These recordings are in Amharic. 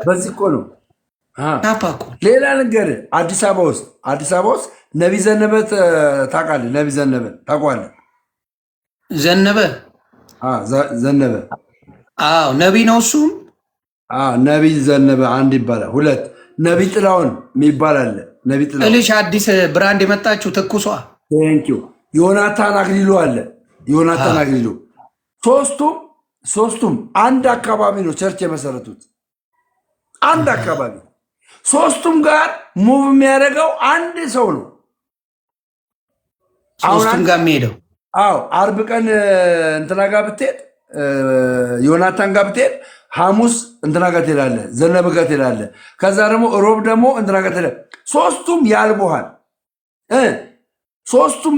በዚህ እኮ ነው። ሌላ ነገር አዲስ አበባ ውስጥ ነቢ ዘነበ ታውቃለህ? ነቢ ዘነበ ታውቀዋለህ? ዘነበ አዎ፣ ነቢ ነው እሱም። ነቢ ዘነበ አንድ ይባላል። ሁለት ነቢ ጥላውን የሚባል አለ። ነቢ ጥላውን እልሽ አዲስ ብራንድ የመጣችው ትኩሷ። ቴንኪው። ዮናታን አክሊሉ አለ። ዮናታን አክሊሉ ሶስቱም አንድ አካባቢ ነው ቸርች የመሰረቱት። አንድ አካባቢ ሶስቱም ጋር ሙቭ የሚያደርገው አንድ ሰው ነው። ሶስቱም ጋር የሚሄደው አርብ ቀን እንትና ጋር ብትሄድ ዮናታን ጋር ብትሄድ ሐሙስ እንትና ጋር ትሄዳለህ፣ ዘነበ ጋር ትሄዳለህ። ከዛ ደግሞ ሮብ ደግሞ እንትና ጋር ትሄዳለህ። ሶስቱም ያልቦሃል። ሶስቱም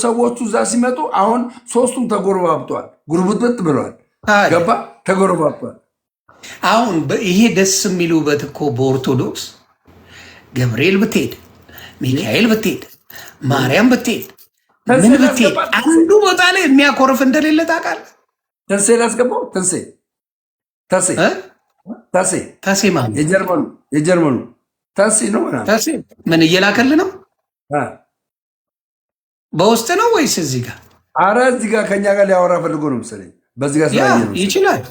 ሰዎቹ እዛ ሲመጡ አሁን ሶስቱም ተጎረባብተዋል፣ ጉርብጥብጥ ብለዋል። ገባ ተጎረባብተዋል። አሁን ይሄ ደስ የሚሉበት እኮ በኦርቶዶክስ ገብርኤል ብትሄድ፣ ሚካኤል ብትሄድ፣ ማርያም ብትሄድ፣ ምን ብትሄድ አንዱ ቦታ ላይ የሚያኮርፍ እንደሌለ ታውቃለህ። ተንሴ ላስገባው። ተንሴ ማለት የጀርመኑ ተንሴ ነው። ምን እየላከል ነው? በውስጥ ነው ወይስ እዚህ ጋር? አረ እዚህ ጋር ከኛ ጋር ሊያወራ ፈልጎ ነው መሰለኝ። በዚህ ጋር ስላየ ነው ይችላል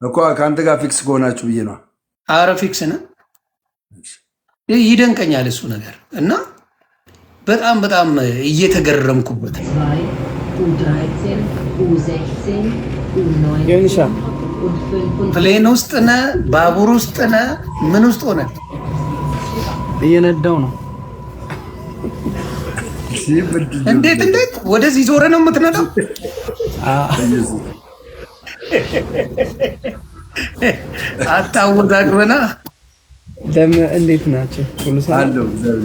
እኮ ከአንተ ጋር ፊክስ ከሆናችሁ ብዬ ነው። አረ ፊክስ ነው። ይደንቀኛል እሱ ነገር እና በጣም እየተገረምኩበት ፕሌን ውስጥ ነህ፣ ባቡር ውስጥ ነህ፣ ምን ውስጥ ሆነ እየነዳው ነው። እንዴት ወደዚህ ዞረ ነው የምትነዳው? አታወዛግበና። እንዴት ናቸው? ሁሉ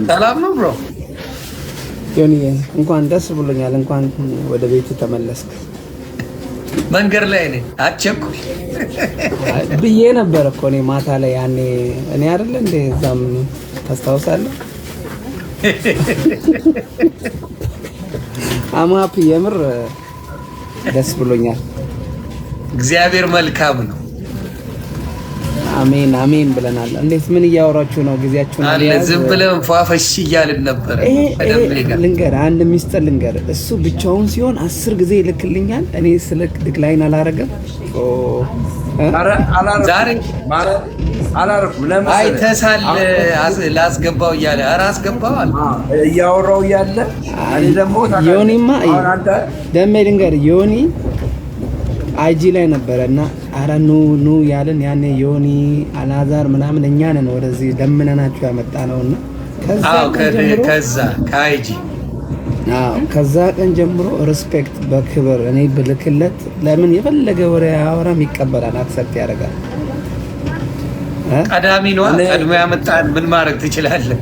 ሰላም ነው ብሮ? ዮኒዬ እንኳን ደስ ብሎኛል። እንኳን ወደ ቤት ተመለስክ። መንገድ ላይ ነኝ፣ አትቸኩል ብዬ ነበር እኮ እኔ ማታ ላይ ያኔ እኔ አይደለ እንደ እዛም ታስታውሳለህ? አማፕ የምር ደስ ብሎኛል። እግዚአብሔር መልካም ነው። አሜን ብለናል። እንዴት ምን እያወራችሁ ነው? ጊዜያችሁን አለ ዝም ብለን ፏፈሽ እያልን ነበር። ልንገርህ አንድ ሚስጥር ልንገርህ። እሱ ብቻውን ሲሆን 10 ጊዜ ይልክልኛል። እኔ ስልክ ዲክላይን አላረገም። ዛሬ አይተሳል ላስገባው እያለ ኧረ አስገባዋል እያወራው እያለ እኔ ደግሞ ዮኒማ ደሜ ልንገርህ ዮኒ አይጂ ላይ ነበረ እና አረ ኑ ያለን ያኔ ዮኒ አላዛር ምናምን እኛ ነን ወደዚህ ለምነናችሁ ያመጣ ነውና ከዛ ቀን ጀምሮ ሪስፔክት በክብር እኔ ብልክለት ለምን የፈለገ ወሬ አወራም ይቀበላል፣ አክሰፕት ያደርጋል። ቀዳሚ ነው። ቀድሞ ያመጣን ምን ማድረግ ትችላለህ?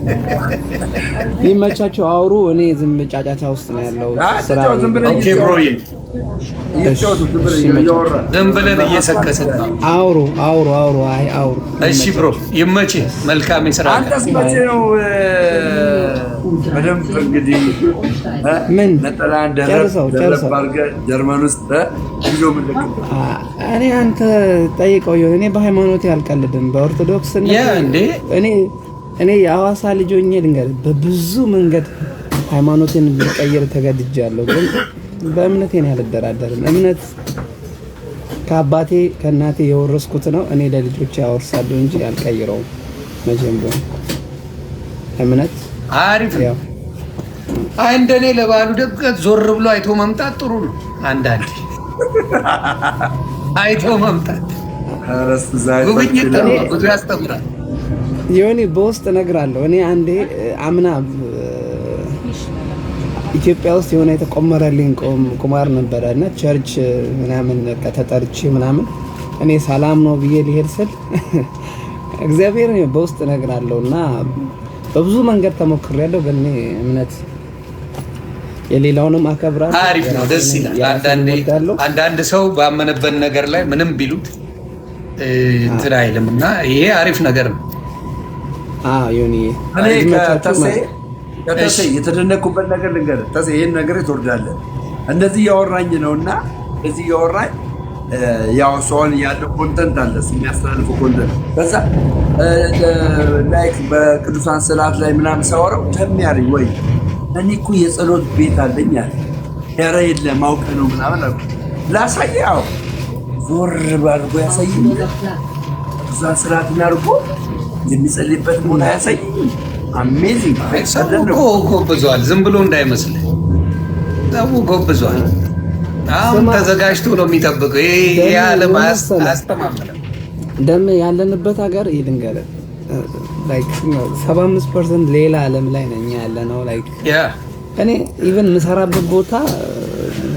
ይመቻቸው አውሩ። እኔ ዝም ጫጫታ ውስጥ ነው ያለው ስራ። ኦኬ ብሮዬ ዝም ብለን እየሰከስን ነው። አውሩ። አይ አውሩ። እሺ ብሮ ይመችህ። መልካም የስራ አንተስ መቼ ነው በደንብ እንግዲህ ምን ነጠላን ደረብ አድርገህ ጀርመን ውስጥ ይዞ ምልክ እኔ አንተ ጠይቀው ይሁን። እኔ በሃይማኖቴ አልቀልድም። በኦርቶዶክስ እኔ የሐዋሳ ልጅ ሆኜ ልንገርህ በብዙ መንገድ ሃይማኖቴን ልቀይር ተገድጃለሁ። ግን በእምነቴ ነው ያልደራደርም። እምነት ከአባቴ ከእናቴ የወረስኩት ነው። እኔ ለልጆቼ ያወርሳለሁ እንጂ አልቀይረውም መቼም ቢሆን። እምነት አሪፍ ነው። አይ እንደኔ ለባሉ ድምቀት ዞር ብሎ አይቶ መምጣት ጥሩ ነው። አንዳንዴ አይቶ መምጣት ጉብኝት ብዙ ያስተምራል። ዮኒ በውስጥ እነግርሃለሁ። እኔ አንዴ አምና ኢትዮጵያ ውስጥ የሆነ የተቆመረልኝ ቁማር ነበረ እና ቸርች ምናምን ከተጠርቼ ምናምን እኔ ሰላም ነው ብዬ ሊሄድ ስል እግዚአብሔር በውስጥ እነግርሃለሁ እና በብዙ መንገድ ተሞክሬያለሁ። ግን እምነት የሌላውንም አከብራለሁ። አሪፍ ነው፣ ደስ ይላል። አንዳንድ ሰው ባመነበት ነገር ላይ ምንም ቢሉት እንትን አይልም እና ይሄ አሪፍ ነገር ነው። ዮኒ ተሴ የተደነኩበት ነገር ልንገርህ። ተሴ ይህን ነገር ትወርዳለህ። እንደዚህ እያወራኝ ነው እና እንደዚህ እያወራኝ ያው ሰውን ያለው ኮንተንት አለ የሚያስተላልፈው ኮንተንት ከዛ ላይክ በቅዱሳን ስዕላት ላይ ምናምን ሳወራው ተሚያሪ ወይ እኔ እኮ የጸሎት ቤት አለኝ አለ። ኧረ የለም አውቀህ ነው ምናምን አልኩ። ላሳየህ ያው ዞር ባድርጎ ያሳየኝ ቅዱሳን ስዕላትን አድርጎ የሚጸልይበት ቦታ ያሳየኝ። አሜዚንግ ጎብዟል። ዝም ብሎ እንዳይመስልህ ሰው ጎብዟል። አሁን ተዘጋጅቶ ነው የሚጠብቀው። ይሄ ዓለም አያስተማምንም። ደም ያለንበት ሀገር ይልንገርህ ላይክ 75% ሌላ ዓለም ላይ ነኝ ያለ ነው። ላይክ እኔ ኢቨን የምሰራበት ቦታ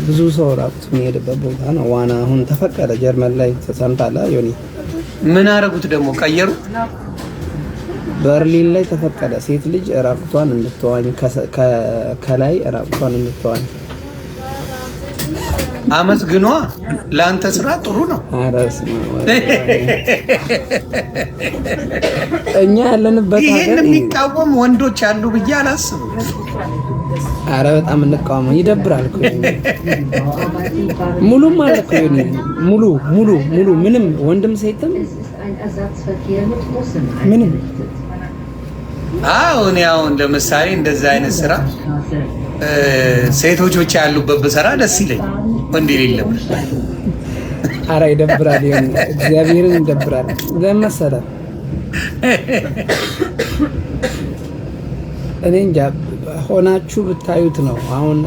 ብዙ ሰው ራቁት የሚሄድበት ቦታ ነው። ዋና አሁን ተፈቀደ ጀርመን ላይ ተሰምታለህ ዮኒ? ምን አደረጉት ደግሞ ቀየሩ? በርሊን ላይ ተፈቀደ ሴት ልጅ ራቁቷን እንድትዋኝ ከላይ ራቁቷን እንድትዋኝ። አመስግኗ ለአንተ ስራ ጥሩ ነው። እኛ ያለንበት ይሄን የሚቃወም ወንዶች አሉ ብዬ አላስብም። አረ በጣም እንቃወመው። ይደብራል እኮ ሙሉም ማለት እኮ ሙሉ ሙሉ ሙሉ ምንም ወንድም ሴትም ምንም። አሁን ለምሳሌ እንደዛ አይነት ስራ ሴቶች ብቻ ያሉበት በሰራ ደስ ይለኝ። ወንድ የሌለም። አረ ይደብራል። እግዚአብሔርን ይደብራል። ለምን መሰለህ? እኔ እንጃ ሆናችሁ ብታዩት ነው። አሁን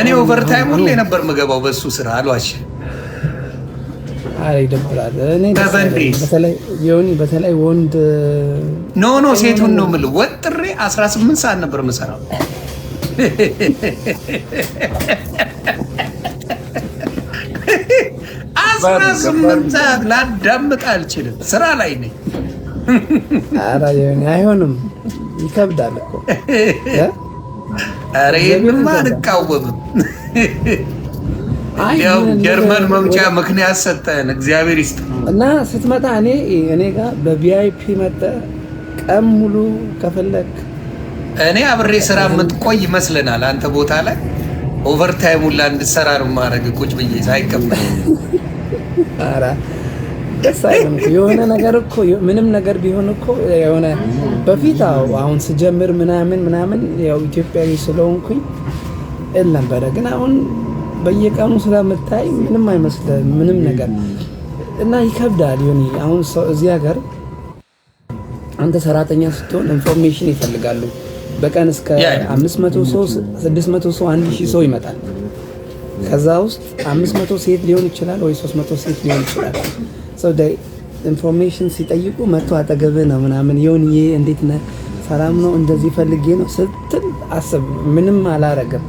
እኔ ኦቨርታይም ሁሌ ነበር የምገባው በሱ ስራ አልዋሽም። አረ ይደብራል። እኔ በተለይ ወንድ ኖ ሴቱን ነው የምልህ። ወጥሬ 18 ሰዓት ነበር የምሰራው። 18 ሰዓት ላዳምጥ አልችልም። ስራ ላይ ነኝ። አረ አይሆንም፣ ይከብዳል እኮ። አረ ይሄንማ አልቃወምም። ያው ጀርመን መምጫ ምክንያት ሰጠን፣ እግዚአብሔር ይስጥ። እና ስትመጣ እኔ ጋር በቪአይፒ መጣ ቀን ሙሉ ከፈለክ እኔ አብሬ ስራ የምትቆይ ይመስለናል። አንተ ቦታ ላይ ኦቨርታይም ሁላ እንድትሰራ ነው ማድረግ ቁጭ ብዬ ሳይቀበል። ኧረ ደስ አይልም። የሆነ ነገር እኮ ምንም ነገር ቢሆን እኮ የሆነ በፊት አሁን ስጀምር ምናምን ያው ኢትዮጵያዊ ስለሆንኩኝ እል ነበረ። ግን አሁን በየቀኑ ስለምታይ ምንም አይመስልም ምንም ነገር እና ይከብዳል። አሁን እዚህ ሀገር አንተ ሰራተኛ ስትሆን ኢንፎርሜሽን ይፈልጋሉ። በቀን እስከ 500 ሰው 600 ሰው 1000 ሰው ይመጣል። ከዛ ውስጥ 500 ሴት ሊሆን ይችላል ወይ 300 ሴት ሊሆን ይችላል። ሰው ኢንፎርሜሽን ሲጠይቁ መጥቶ አጠገብህ ነው ምናምን ይሄ እንዴት ነህ ሰላም ነው እንደዚህ ፈልጌ ነው ስትል አስብ። ምንም አላረገም።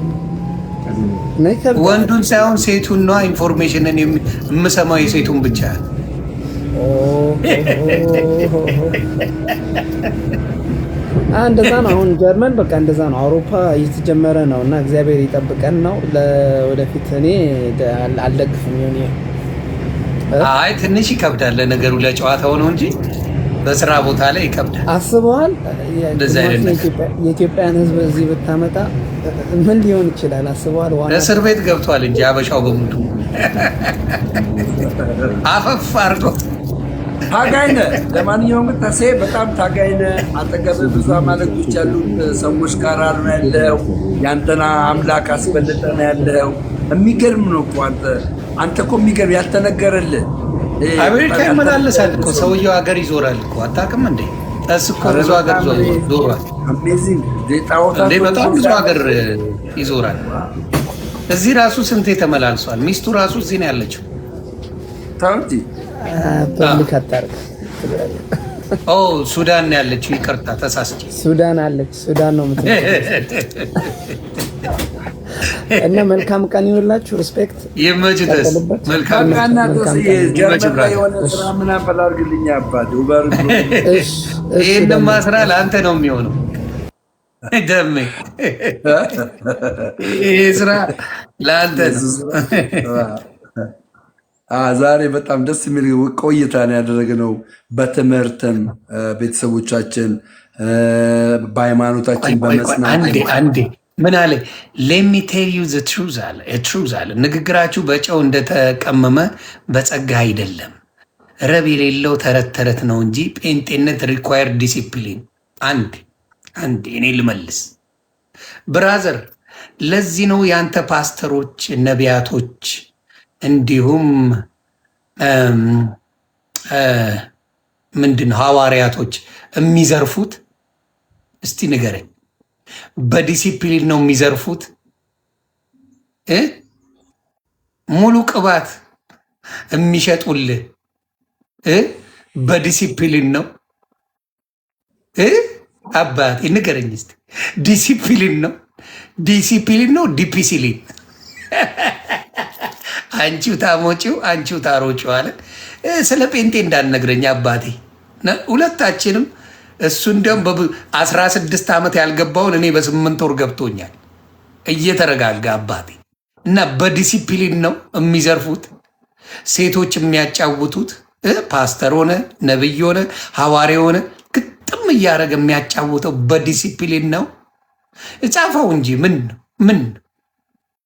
ወንዱን ሳይሆን ሴቱን ነው ኢንፎርሜሽንን የምሰማው፣ የሴቱን ብቻ። እንደዛ ነው። አሁን ጀርመን በቃ እንደዛ ነው። አውሮፓ እየተጀመረ ነው እና እግዚአብሔር ይጠብቀን ነው ለወደፊት። እኔ አልደግፍም። አይ ትንሽ ይከብዳል ለነገሩ፣ ለጨዋታው ነው እንጂ በስራ ቦታ ላይ ይከብዳል። አስበዋል። የኢትዮጵያን ሕዝብ እዚህ ብታመጣ ምን ሊሆን ይችላል? አስበዋል። እስር ቤት ገብቷል እንጂ አበሻው በሙሉ አፈፍ አርጎ ታጋይ ነህ። ለማንኛውም ግን ተሴ በጣም ታጋይ ነህ። አጠገብህ ብዙ አማልክቶች ያሉት ሰዎች ጋር ነው ያለው። ያንተና አምላክ አስበልጠህ ነው ያለው። የሚገርም ነው እኮ አንተ እኮ የሚገርም ያልተነገረልህ። አሜሪካ ይመላለሳል እኮ ሰውየው፣ ሀገር ይዞራል እኮ አታውቅም እንዴ? እሱ እኮ ብዙ ሀገር ዞሯል። እንዴ በጣም ብዙ ሀገር ይዞራል። እዚህ ራሱ ስንቴ ተመላልሷል። ሚስቱ ራሱ እዚህ ነው ያለችው። ታውንቲ ፐብሊክ አታርግ። ሱዳን ነው ያለችው። ይቅርታ ተሳስቼ። ሱዳን አለች። ሱዳን ነው እና መልካም ቀን ይሁንላችሁ። ሪስፔክት ይመችተስ። መልካም ቀን የሆነ ስራ ምን አፈላርግልኛ አባት ኡበር ይሄንማ ስራ ለአንተ ነው የሚሆነው። ደሜ ይሄ ስራ ለአንተ ነው። ዛሬ በጣም ደስ የሚል ቆይታ ነው ያደረግነው። በትምህርትም ቤተሰቦቻችን በሃይማኖታችን በመጽናት አንዴ ምን አለ? let me tell you the truth አለ። ንግግራችሁ በጨው እንደተቀመመ በጸጋ አይደለም፣ ረብ የሌለው ተረት ተረት ነው እንጂ ጴንጤነት ሪኳየር ዲሲፕሊን። አንድ እኔ ልመልስ ብራዘር። ለዚህ ነው ያንተ ፓስተሮች፣ ነቢያቶች እንዲሁም ምንድን ሐዋርያቶች የሚዘርፉት? እስቲ ንገረኝ። በዲሲፕሊን ነው የሚዘርፉት? ሙሉ ቅባት የሚሸጡልህ በዲሲፕሊን ነው? አባቴ ንገረኝ እስቲ። ዲሲፕሊን ነው ዲፒሲሊን? አንቺው ታሞጪው አንቺው ታሮጪው አለ። ስለ ጴንጤ እንዳልነግረኝ አባቴ። ሁለታችንም እሱ እንዲያውም 16 ዓመት ያልገባውን እኔ በ8 ወር ገብቶኛል። እየተረጋጋ አባቴ። እና በዲሲፕሊን ነው የሚዘርፉት፣ ሴቶች የሚያጫውቱት። ፓስተር ሆነ ነብይ ሆነ ሐዋርያ ሆነ ግጥም እያደረገ የሚያጫውተው በዲሲፕሊን ነው። እጻፈው እንጂ ምን